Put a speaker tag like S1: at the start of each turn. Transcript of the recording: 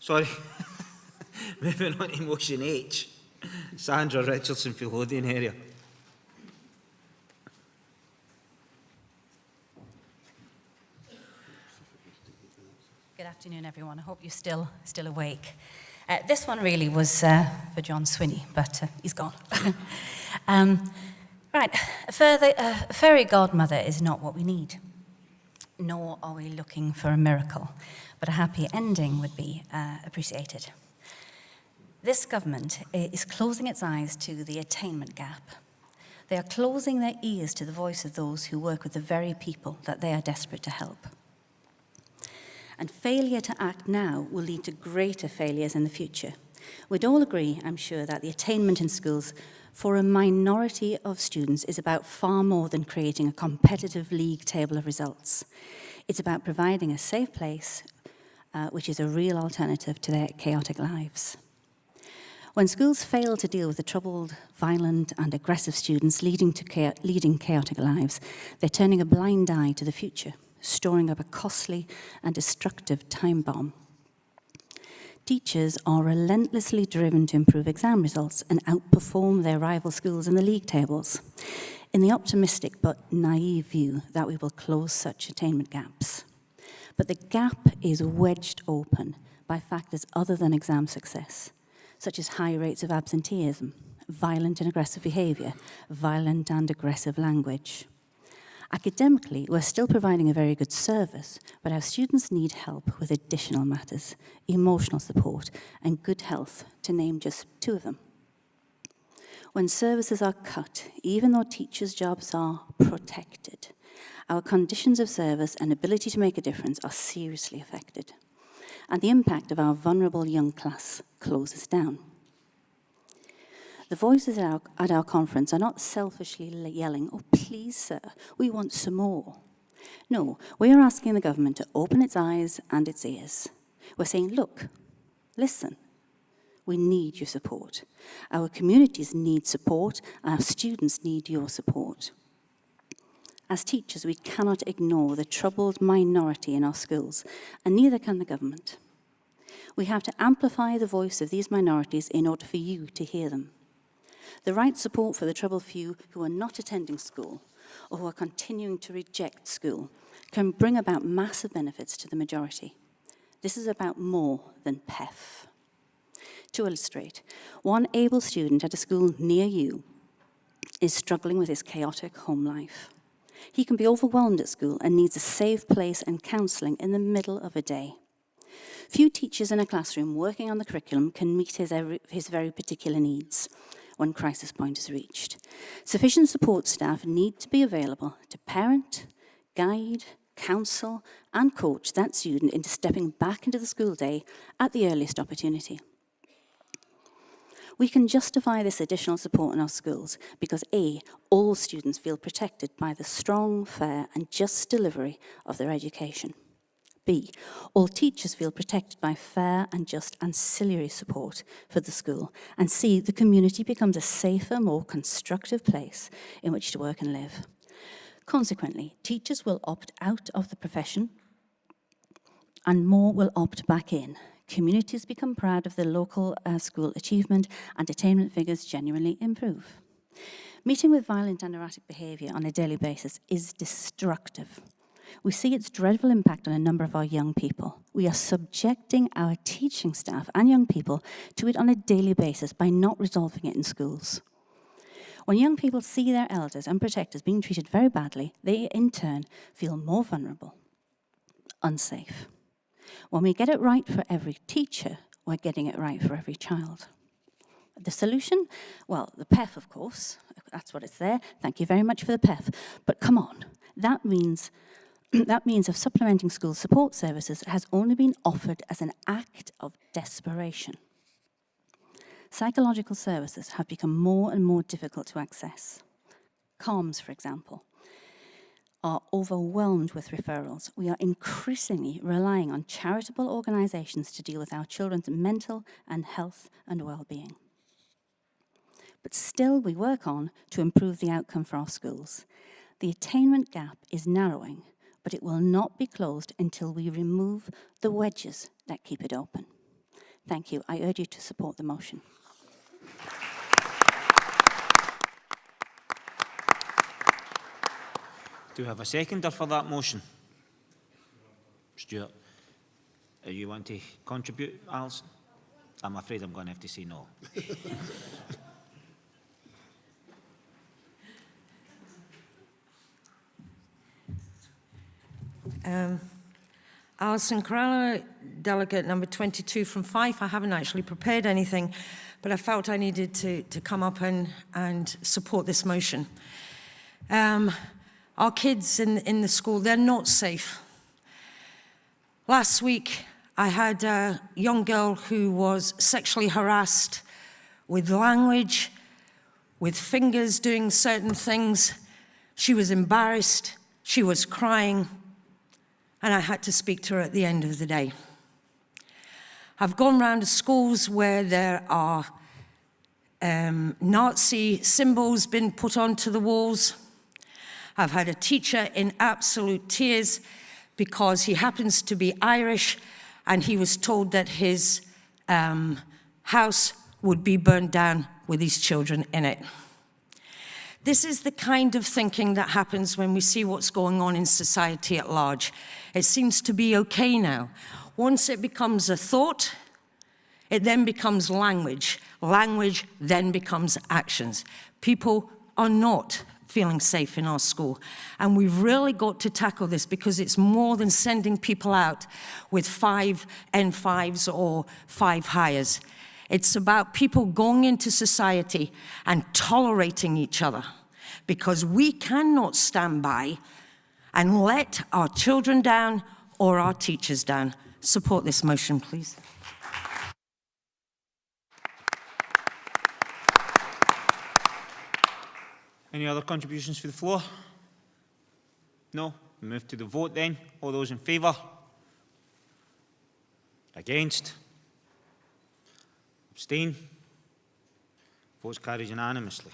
S1: Sorry. Moving on to motion H. Sandra, Richardson for Lothian area.
S2: Good afternoon, everyone. I hope you're still awake. This one really was for John Swinney, but he's gone. Right, a fairy godmother is not what we need, nor are we looking for a miracle, but a happy ending would be appreciated. This government is closing its eyes to the attainment gap. They are closing their ears to the voice of those who work with the very people that they are desperate to help. And failure to act now will lead to greater failures in the future. We'd all agree, I'm sure, that the attainment in schools for a minority of students is about far more than creating a competitive league table of results. It's about providing a safe place, which is a real alternative to their chaotic lives. When schools fail to deal with the troubled, violent and aggressive students leading chaotic lives, they're turning a blind eye to the future, storing up a costly and destructive time bomb. Teachers are relentlessly driven to improve exam results and outperform their rival schools in the league tables, in the optimistic but naive view that we will close such attainment gaps. But the gap is wedged open by factors other than exam success, such as high rates of absenteeism, violent and aggressive behaviour, violent and aggressive language. Academically, we're still providing a very good service, but our students need help with additional matters, emotional support and good health, to name just two of them. When services are cut, even though teachers' jobs are protected, our conditions of service and ability to make a difference are seriously affected, and the impact of our vulnerable young class closes down. The voices at our conference are not selfishly yelling, "Oh, please, sir, we want some more." No, we are asking the government to open its eyes and its ears. We're saying, look, listen, we need your support. Our communities need support, and our students need your support. As teachers, we cannot ignore the troubled minority in our schools, and neither can the government. We have to amplify the voice of these minorities in order for you to hear them. The right support for the troubled few who are not attending school or who are continuing to reject school can bring about massive benefits to the majority. This is about more than PEF. To illustrate, one able student at a school near you is struggling with his chaotic home life. He can be overwhelmed at school and needs a safe place and counselling in the middle of a day. Few teachers in a classroom working on the curriculum can meet his very particular needs when crisis point is reached. Sufficient support staff need to be available to parent, guide, counsel, and coach that student into stepping back into the school day at the earliest opportunity. We can justify this additional support in our schools because A, all students feel protected by the strong, fair, and just delivery of their education. B, all teachers feel protected by fair and just ancillary support for the school. And C, the community becomes a safer, more constructive place in which to work and live. Consequently, teachers will opt out of the profession and more will opt back in. Communities become proud of their local school achievement and attainment figures genuinely improve. Meeting with violent and erratic behaviour on a daily basis is destructive. We see its dreadful impact on a number of our young people. We are subjecting our teaching staff and young people to it on a daily basis by not resolving it in schools. When young people see their elders and protectors being treated very badly, they in turn feel more vulnerable, unsafe. When we get it right for every teacher, we're getting it right for every child. The solution? Well, the PEF, of course. That's what it's there. Thank you very much for the PEF. But come on, that means of supplementing school support services has only been offered as an act of desperation. Psychological services have become more and more difficult to access. CALMS, for example, are overwhelmed with referrals. We are increasingly relying on charitable organisations to deal with our children's mental and health and well-being. But still, we work on to improve the outcome for our schools. The attainment gap is narrowing, but it will not be closed until we remove the wedges that keep it open.
S3: Thank you. I urge you to support the motion.
S1: Do we have a seconder for that motion? Stuart, you want to contribute, Alison? I'm afraid I'm going to have to say no.
S4: Alison Corralo, delegate number 22 from Fife. I haven't actually prepared anything, but I felt I needed to come up and support this motion. Our kids in the school, they're not safe. Last week, I had a young girl who was sexually harassed with language, with fingers doing certain things. She was embarrassed, she was crying, and I had to speak to her at the end of the day. I've gone round to schools where there are Nazi symbols been put onto the walls. I've had a teacher in absolute tears because he happens to be Irish and he was told that his house would be burned down with his children in it. This is the kind of thinking that happens when we see what's going on in society at large. It seems to be okay now. Once it becomes a thought, it then becomes language. Language then becomes actions. People are not feeling safe in our school. And we've really got to tackle this because it's more than sending people out with 5 N5s or 5 hires. It's about people going into society and tolerating each other because we cannot stand by and let our children down or our teachers down. Support this motion, please.
S1: Any other contributions for the floor? No? We move to the vote then. All those in favour? Against? Abstain? Votes carried unanimously.